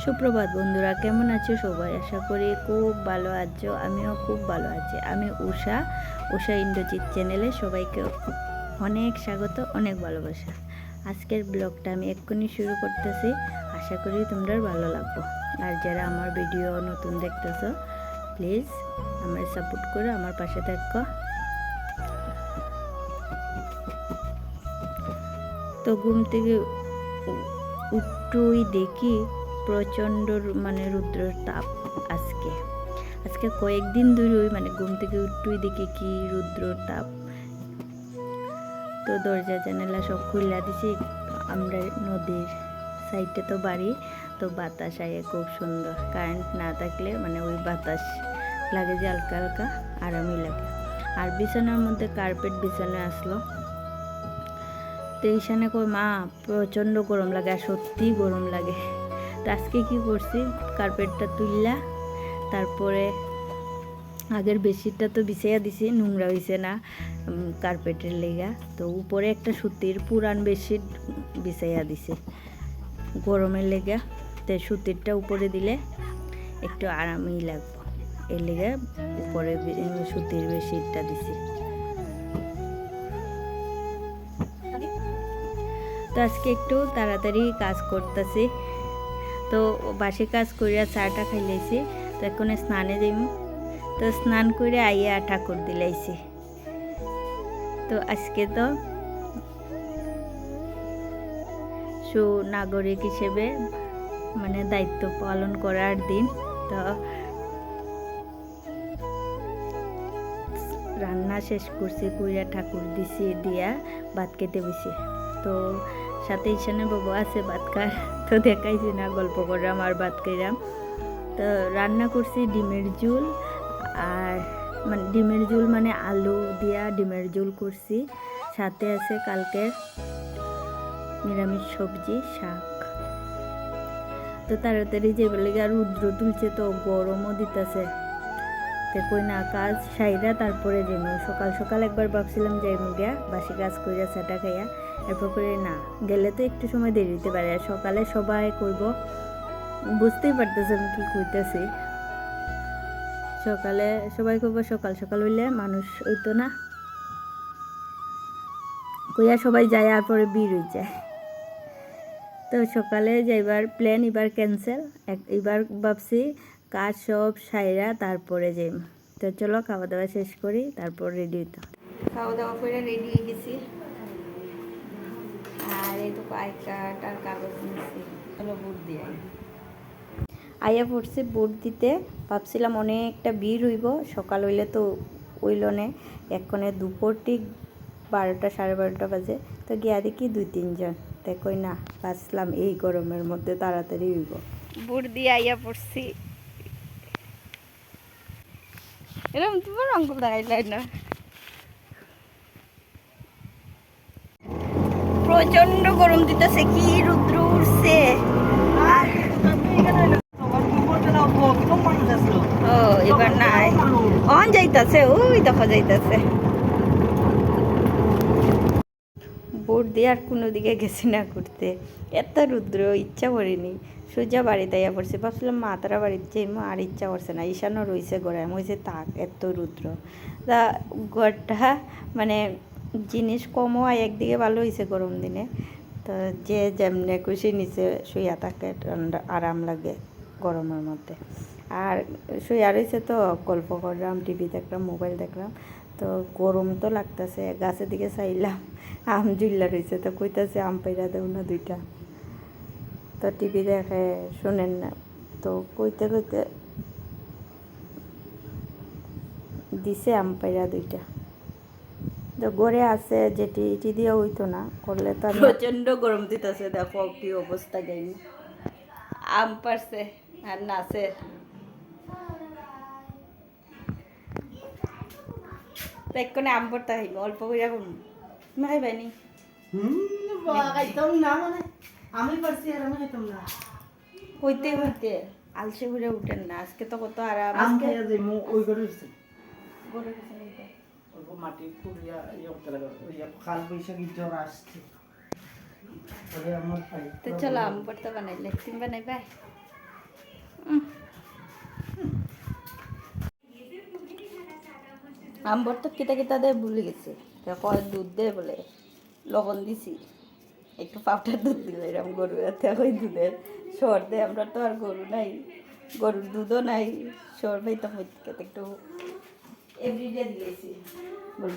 সুপ্রভাত বন্ধুরা, কেমন আছো সবাই? আশা করি খুব ভালো আছো। আমিও খুব ভালো আছি। আমি উষা ইন্দ্রজিৎ চ্যানেলে সবাইকে অনেক স্বাগত, অনেক ভালোবাসা। আজকের ব্লগটা আমি এক্ষুনি শুরু করতেছি। আশা করি তোমরা ভালো লাগবে। আর যারা আমার ভিডিও নতুন দেখতেছো, প্লিজ আমার সাপোর্ট করো, আমার পাশে থাকো। তো ঘুম থেকে উঠেই দেখি প্রচণ্ড রুদ্রের তাপ। আজকে কয়েকদিন ধরেই ঘুম থেকে উঠেই দেখি কি রুদ্র তাপ। তো দরজা জানালা সব খুলে দিছি। আমরা নদীর সাইডে তো বাড়ি, তো বাতাস আয়ে খুব সুন্দর। কারেন্ট না থাকলে ওই বাতাস লাগে যে হালকা হালকা আরামই লাগে। আর বিছানার মধ্যে কার্পেট বিছানা আসলো। তো এইখানে কই মা প্রচণ্ড গরম লাগে, আর সত্যিই গরম লাগে। তো আজকে কী করছি, কার্পেটটা তুললা তারপরে আগের বেডশিটটা তো বিছাইয়া দিছি, নোংরা হয়েছে না কার্পেটের লেগা। তো উপরে একটা সুতির পুরান বেডশিট বিছাইয়া দিছে গরমের লেগা। তো সুতিরটা উপরে দিলে একটু আরামই লাগবে, এর লেগে উপরে সুতির বেডশিটটা দিছি। তো আজকে একটু তাড়াতাড়ি কাজ করতেছি। তো বাসি কাজ করিয়া চাটা খাইলাইছি। তো এখন স্নানে যাইমু। তো স্নান করে আইয়া ঠাকুর দিলাইছি। তো আজকে তো সুনাগরিক হিসেবে দায়িত্ব পালন করার দিন। তো রান্না শেষ করছি, কইরা ঠাকুর দিছি, দিয়া ভাত খেতে বসি। তো সাথে ঈশানের বাবু আছে ভাত খার, তো দেখাইছি না, গল্প করলাম আর ভাত খাইলাম। তো রান্না করছি ডিমের ঝোল, আর ডিমের ঝোল আলু দিয়া ডিমের ঝোল করছি। সাথে আছে কালকের নিরামিষ সবজি, শাক। তো তাড়াতাড়ি যে বলে আর রুদ্র তুলছে, তো গরমও দিতেছে। তো কই না কাজ সাইরা তারপরে যাইমু। সকাল সকাল একবার ভাবছিলাম যাইমু গিয়া বাসি কাজ করিয়া চাটা খাইয়া, এরপর করে না গেলে তো একটু সময় দেরি হতে পারে। আর সকালে সবাই করব, বুঝতেই পারতেছে আমি কি কইতেছি। সকালে সবাই করবো, সকাল সকাল হইলে মানুষ হইতো না, কইয়া সবাই যায় আর পরে বের হয়ে যায়। তো সকালে যাইবার প্ল্যান এবার ক্যান্সেল। এবার ভাবছি কাজ সব সাইরা তারপরে যাই। তো চলো খাওয়া দাওয়া শেষ করি, তারপর রেডি হইতো। খাওয়া দাওয়া করে রেডি হয়ে গেছি। আর এই তো আই কার্ড আর কাগজ নিয়েছি, চলো বুট দিয়ে আইয়া পড়ছি। বুট দিতে ভাবছিলাম অনেকটা ভিড় হইব, সকাল হইলে তো হইল নে। এক্ষণে দুপুর ঠিক 12টা সাড়ে 12টা বাজে। তো গিয়া দেখি 2-3 জন। দেখই না বাঁচলাম, এই গরমের মধ্যে তাড়াতাড়ি হইব। বুট দিয়ে আইয়া পড়ছি। এরকম তোমার অঙ্ক দাঁড়াইলাই না, প্রচন্ড গরম দিতেছে, কি রুদ্র উঠছে। এবার নাই অন যাইতাছে, ওই দেখা যাইতাছে। বোট দিয়ে আর কোনো দিকে গেছি না ঘুরতে, এত রুদ্র ইচ্ছা করিনি। সোজা বাড়িতে আইয়া পড়ছে। ভাবছিলাম মা তারা বাড়িতে যাইমো, আর ইচ্ছা করছে না। ঈশানও রয়েছে ঘরে, আমি হয়েছে থাক, এত রুদ্র। তা ঘরটা জিনিস কমও আর একদিকে ভালো হয়েছে গরম দিনে। তো যে যেমনে খুশি নিচে শুইয়া থাকে, ঠান্ডা আরাম লাগে গরমের মধ্যে। আর শুইয়া রয়েছে, তো গল্প করলাম, টিভি দেখলাম, মোবাইল দেখলাম। তো গরম তো লাগতেছে, গাছের দিকে চাইলাম, আম ঝুল্লা রয়েছে। তো কইতাছে আম পাইরা দেও না 2টা। তো টিভি দেখে শোনেন না, তো কইতে কইতে দিছে আম পাইরা 2টা। তো গড়ে আছে, যেটি ইটি দিয়ে হইতো না করলে তো। প্রচণ্ড গরম দিতেছে, দেখো কি অবস্থা। গাইনি আম পারছে আর নাচে। তো এক্ষণে আম পড়তে হইব, অল্প করে করবো তুমি খাইবানি। আমি পারছি আর আমি খাইতাম না। হইতে হইতে আলসে ঘুরে উঠেন না, আজকে তো কত আরাম। আম আজকে খাইয়া যাই ওই করে হইছে। গরু কিছু হইতে অল্প মাটি কুড়িয়া ইয়ে করতে লাগে, ওই কাল বৈশাখী জ্বর আসছে। পরে আমার খাই। তো চলো আম পড়তে বানাইলে তুমি বানাইবা। আম্বর তো কিতা কিতা দে ভুলে গেছে, কয় দুধ দে বলে লবণ দিছি, একটু পাউডার দুধ দিল, এরকম গরু হাতে ওই দুধের সর দে। আমরা তো আর গরু নাই, গরুর দুধও নাই, সর পাইতাম একটু এভরিডে দিয়েছি। বল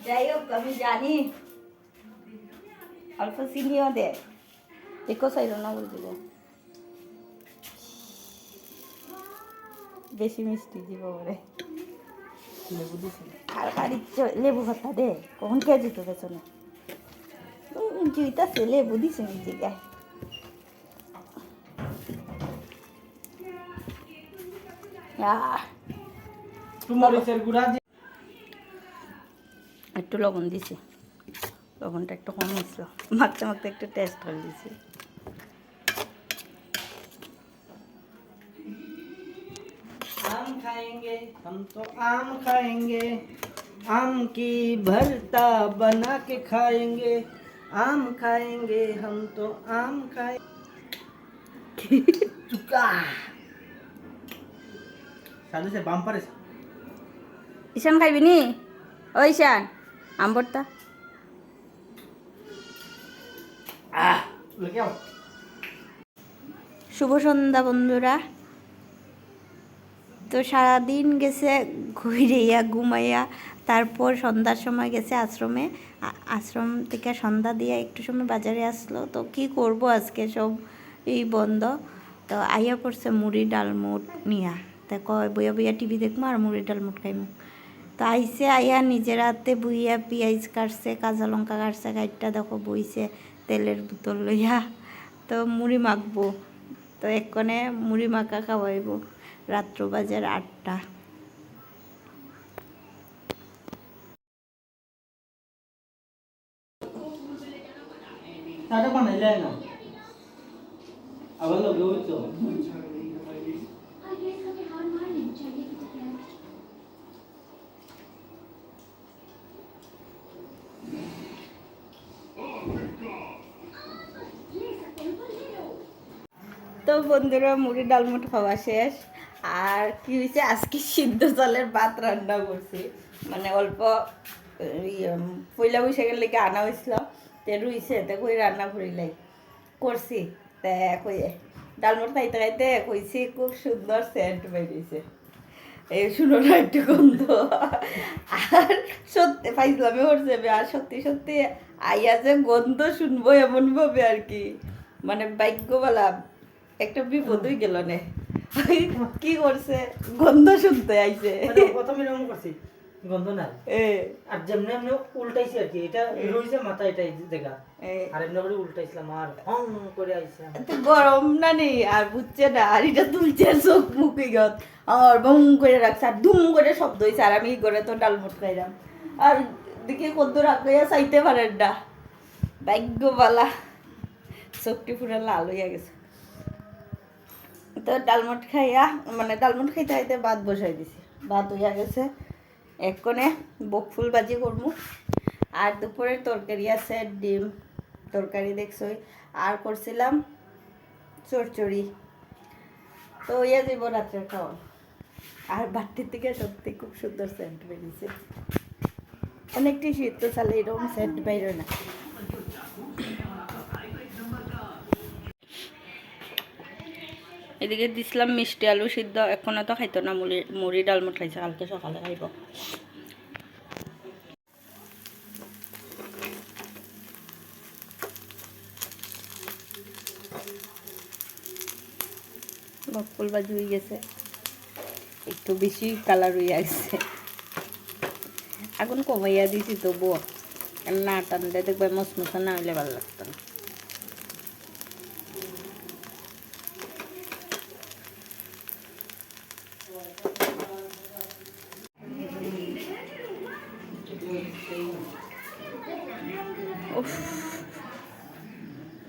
যাই হোক আমি জানি, অল্প চিনিও দে, একো চাইল না বল দিব, বেশি মিষ্টি দিব বলে। লেবু দিছি আর আর ইচ্ছে লেবু ভাতা দে, কখন কে যেত পেছনে জুইতাছে, লেবু দিছে নিজে গায়ে। মরিচের গুঁড়া একটু লবণ দিছি, লবণটা একটু কম হয়েছিল, মাখতে মাখতে একটু টেস্ট করে দিছি। आम खाएंगे हम तो आम खाएंगे, आम की भरता बना के खाएंगे, आम खाएंगे हम तो आम खाएंगे। चुका साधु से बाम परे ঈশান খাইবি নি? ও ঈশান, আম্বরটা लेके आओ। শুভ সন্ধ্যা বন্ধুরা। তো সারাদিন গেছে ঘুরিয়া ঘুমাইয়া, তারপর সন্ধ্যার সময় গেছে আশ্রমে, আশ্রম থেকে সন্ধ্যা দিয়ে একটু সময় বাজারে আসলো। তো কি করব আজকে সব এই বন্ধ, তো আইয়া পড়ছে মুড়ি ডালমুট নিয়া, তা কয় বইয়া বইয়া টিভি দেখবো আর মুড়ি ডালমুট খাইমু। তো আইসে আইয়া নিজের হাতে বুইয়া পেঁয়াজ কাটছে, কাঁচা লঙ্কা কাটছে, গাইডটা দেখো বইছে তেলের বোতল লইয়া। তো মুড়ি মাখবো, তো এক্ষণে মুড়ি মাখা খাওয়াইব। রাত্র বাজার 8টা। सारे बनाइले ना अब लोग हो तो তো বন্ধুরা মুড়ি ডালমুট খাওয়া শেষ। আর কি হয়েছে, আজকে সিদ্ধ চালের ভাত রান্না করছি, মানে অল্প পয়লা বৈশাখের লেগে আনা হয়েছিল, তে রুইছে, তে কই রান্না করিলাই করছি। তে কই ডালমুট খাইতে খাইতে কইছি খুব সুন্দর সেন্ট বেরিয়েছে, এই শুনো না একটু গন্ধ। আর সত্যি পাইছিলামে করছে, আর সত্যি সত্যি আইয়া যে গন্ধ শুনবো এমনভাবে আর কি, মানে ভাগ্যবালা, একটা বিপদ হয়ে গেল নে। কি করছে, গন্ধ শুনতে আইছে, কত মিনিট করছি গন্ধ না এ আর যেমনি এমনি উল্টাইছে আর কি, এটা রইছে মাথা এটা জায়গা, আর এমনি করে উল্টাইছিলাম আর হং করে আইছে। তো গরম না নেই আর বুঝছে না, আর এটা তুলছে চোখ মুখে গত, আর বং করে রাখছে, আর ধুম করে শব্দ হয়েছে, আর আমি করে তো ডালমুট খাইলাম, আর দেখি কত রাখাইয়া চাইতে পারেন না, ভাগ্যবালা, চোখটি পুরো লাল হইয়া গেছে। তো ডালমুট খাইয়া, মানে ডালমুট খাইতে খাইতে ভাত বসাই দিছি, ভাত হইয়া গেছে, এক্ষণে বকফুল ভাজি করবো। আর দুপুরের তরকারি আছে, ডিম তরকারি দেখছই, আর করছিলাম চড়চড়ি। তো ইয়া যাইব রাত্রের খাওয়া। আর বাটির থেকে সত্যি খুব সুন্দর সেন্ট বেরিয়েছে, অনেকটি শীত তো চালে এরকম সেন্ট বাইরে না। এদিকে দিছিলাম মিষ্টি আলু সিদ্ধ, এখনো তো খাইতো না, মুড়ি ডালমুট খাইছে, কালকে সকালে খাইব। বকফুল ভাজি হয়ে গেছে, একটু বেশি কালার হয়ে আসছে, এখন কমাইয়া দিছি তবুও, না টানলে দেখবে মশমশা না হইলে ভালো লাগতো না।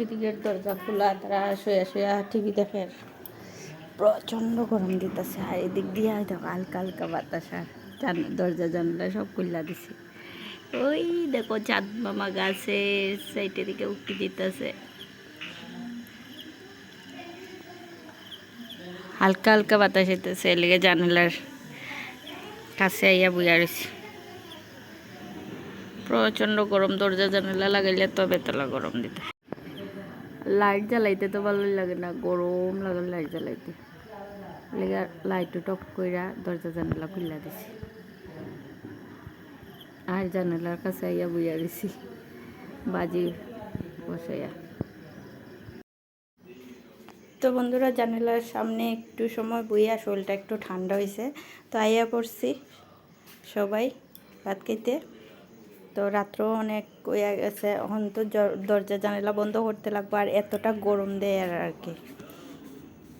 এদিকের দরজা খোলা, তারা শুয়ে শুয়ে টিভি দেখে, প্রচণ্ড গরম দিতেছে। আর এদিক দিয়ে দেখো হালকা হালকা বাতাস, আর দরজা জানলা সব খুললা দিছে। ওই দেখো চাঁদ মামা গাছের সাইডের দিকে উঠতে দিতেছে। হালকা হালকা বাতাস হইতেছে, এলিগে জানালার কাছে আইয়া বইয়া রয়েছি। প্রচণ্ড গরম, দরজা জানালা লাগাইলে তবে তোলা গরম দিতে। লাইট জ্বালাইতে তো ভালোই লাগে না, গরম লাগে লাইট জ্বালাইতে। লেগে লাইট টপ কইরা দরজা জানালা খুললা দিছি আর জানালার কাছে আইয়া বইয়া দিছি বাজি বসাইয়া। তো বন্ধুরা, জানালার সামনে একটু সময় বইয়া শরীরটা একটু ঠান্ডা হয়েছে, তো আইয়া পড়ছি সবাই ভাত খাইতে। তো রাত্র অনেক হইয়া গেছে, এখন তো দরজা জানালা বন্ধ করতে লাগবে, আর এতটা গরম দেয় আর কি।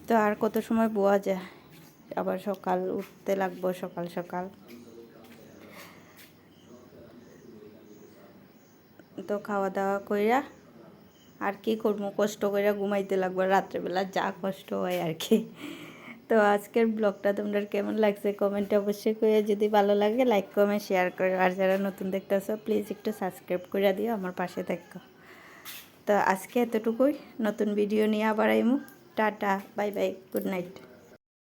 তো আর কত সময় বোয়া যায়, আবার সকাল উঠতে লাগবো সকাল সকাল। তো খাওয়া দাওয়া কইরা আর কি করবো, কষ্ট করে ঘুমাইতে লাগবে রাত্রেবেলা, যা কষ্ট হয় আর কি। তো আজকের ব্লগটা তোমরা কেমন লাগছে কমেন্টে অবশ্যই করে, যদি ভালো লাগে লাইক কমেন্ট শেয়ার করো, আর যারা নতুন দেখতেছো প্লিজ একটু সাবস্ক্রাইব করে দিও, আমার পাশে থাকো। তো আজকে এতটুকুই, নতুন ভিডিও নিয়ে আবার আইমু। Tata, bye bye, good night.